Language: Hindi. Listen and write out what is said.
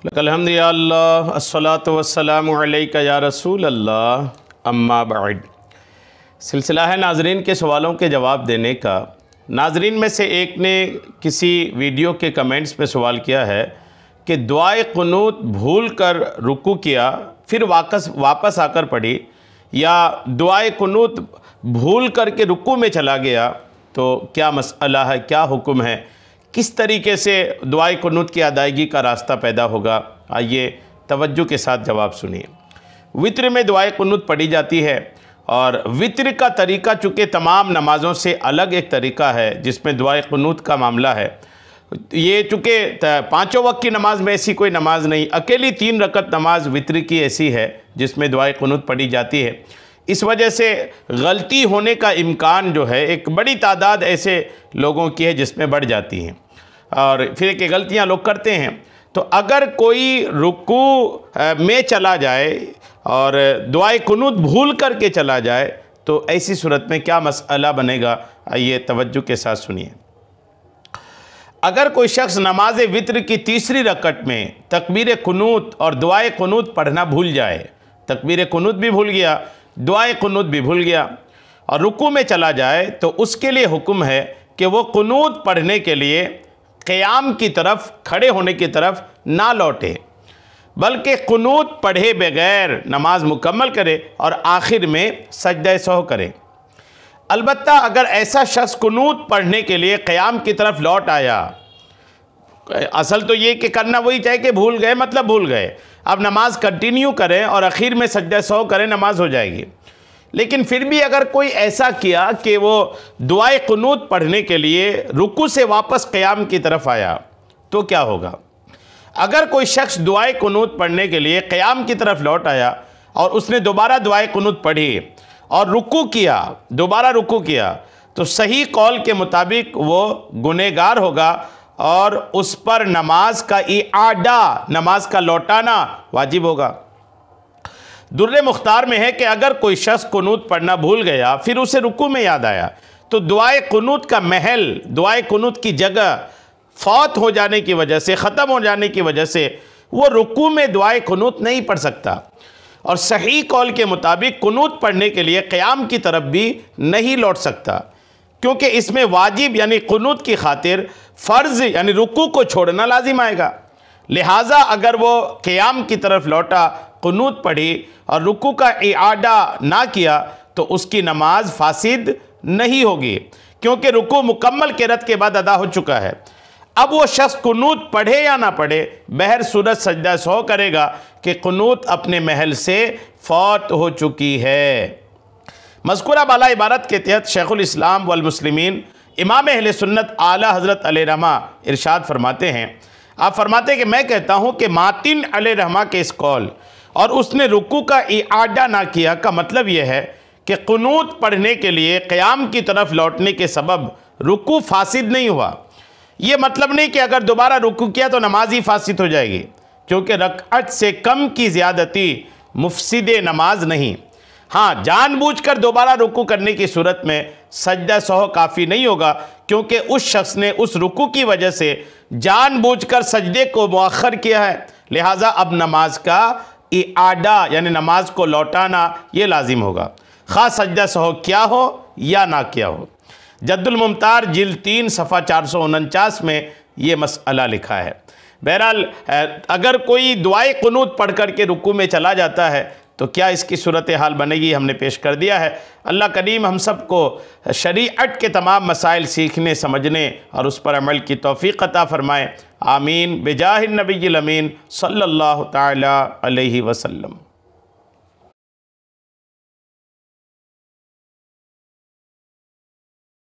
अल्हम्दुलिल्लाह अस्सलातु वस्सलामु अलैका या रसूल अल्लाह अम्मा बाद। सिलसिला है नाजरीन के सवालों के जवाब देने का। नाजरीन में से एक ने किसी वीडियो के कमेंट्स में सवाल किया है कि दुआए कुनूत भूल कर रुकू किया फिर वापस आकर पढ़ी, या दुआए कुनूत भूल कर के रुकू में चला गया तो क्या मसला है, क्या हुक्म है, किस तरीके से दुआए कुनूत की अदायगी का रास्ता पैदा होगा। आइए तवज्जो के साथ जवाब सुनिए। वित्र में दुआए कुनूत पढ़ी जाती है और वित्र का तरीका चूँकि तमाम नमाज़ों से अलग एक तरीका है जिसमें दुआए कुनूत का मामला है। ये चूँकि पाँचों वक्त की नमाज में ऐसी कोई नमाज नहीं, अकेली 3 रकत नमाज वित्र की ऐसी है जिसमें दुआए कुनूत पढ़ी जाती है। इस वजह से गलती होने का इम्कान जो है, एक बड़ी तादाद ऐसे लोगों की है जिसमें बढ़ जाती हैं और फिर कि गलतियां लोग करते हैं। तो अगर कोई रुकू में चला जाए और दुआए कुनूत भूल करके चला जाए तो ऐसी सूरत में क्या मसला बनेगा, आइए तवज्जो के साथ सुनिए। अगर कोई शख्स नमाज वित्र की तीसरी रकत में तकबीर कुनूत और दुआए कुनूत पढ़ना भूल जाए, तकबीर कुनूत भी भूल गया, दुआए कुनूत भी भूल गया और रुकू में चला जाए, तो उसके लिए हुक्म है कि वो कुनूत पढ़ने के लिए क़याम की तरफ, खड़े होने की तरफ ना लौटे, बल्कि कुनूत पढ़े बगैर नमाज मुकम्मल करे और आखिर में सजदा सहव करे। अलबत्ता अगर ऐसा शख्स कुनूत पढ़ने के लिए क़याम की तरफ लौट आया, असल तो ये कि करना वही चाहे कि भूल गए मतलब भूल गए, अब नमाज कंटिन्यू करें और आखिर में सजदा सहव करें, नमाज हो जाएगी। लेकिन फिर भी अगर कोई ऐसा किया कि वो दुआए कुनूत पढ़ने के लिए रुकू से वापस क़याम की तरफ आया तो क्या होगा। अगर कोई शख्स दुआए कुनूत पढ़ने के लिए क़याम की तरफ लौट आया और उसने दोबारा दुआए कुनूत पढ़ी और रुकू किया, दोबारा रुकू किया, तो सही कौल के मुताबिक वो गुनहगार होगा और उस पर नमाज का इआदा, नमाज का लौटाना वाजिब होगा। दुर्रे मुख्तार में है कि अगर कोई शख्स कुनूत पढ़ना भूल गया फिर उसे रुकू में याद आया तो दुआए कुनूत का महल, दुआए कुनूत की जगह फौत हो जाने की वजह से, ख़त्म हो जाने की वजह से वो रुकू में दुआए कुनूत नहीं पढ़ सकता। और सही कौल के मुताबिक कुनूत पढ़ने के लिए क़याम की तरफ भी नहीं लौट सकता, क्योंकि इसमें वाजिब यानी कुनूत की खातिर फ़र्ज़ यानी रुकू को छोड़ना लाजिम आएगा। लिहाजा अगर वो क़याम की तरफ लौटा, कुनूत पढ़ी और रुकू का इआदा ना किया तो उसकी नमाज फासिद नहीं होगी, क्योंकि रुकू मुकम्मल क़िरात के बाद अदा हो चुका है। अब वो शख्स कुनूत पढ़े या ना पढ़े, बहर सूरत सजदा सहव करेगा कि कुनूत अपने महल से फौत हो चुकी है। मज़कूरा बाला इबारत के तहत शेखुल इस्लाम वल मुस्लिमीन इमाम अहले सुन्नत आला हज़रत अलैहिर्रहमा इरशाद फरमाते हैं, आप फरमाते हैं कि मैं कहता हूँ कि मातिन अलैहिर्रहमा के इस कौल और उसने रुकू का इआदा ना किया का मतलब यह है कि कुनूत पढ़ने के लिए क़याम की तरफ लौटने के सबब रुकू फासिद नहीं हुआ। ये मतलब नहीं कि अगर दोबारा रुकू किया तो नमाज ही फासिद हो जाएगी, क्योंकि रकअत से कम की ज़्यादती मुफसिद नमाज नहीं। हाँ, जानबूझकर दोबारा रुकू करने की सूरत में सजदा सहव काफ़ी नहीं होगा, क्योंकि उस शख्स ने उस रुकू की वजह से जानबूझकर सजदे को मुअख्खर किया है। लिहाजा अब नमाज का इआदा यानी नमाज को लौटाना ये लाजिम होगा, ख़ास सजदा सहव क्या हो या ना किया हो। जद्दुल मुमतार जिल्द 3 सफ़ा 449 में ये मसला लिखा है। बहरहाल अगर कोई दुआए कुनूत पढ़ कर के रुकू में चला जाता है तो क्या इसकी सूरत हाल बनेगी, हमने पेश कर दिया है। अल्लाह करीम हम सब को शरीअत के तमाम मसाइल सीखने, समझने और उस पर अमल की तौफ़ीक़ अता फ़रमाए। आमीन बिजाहिन नबिय्यिल अमीन सल्लल्लाहु तआला अलैहि वसल्लम।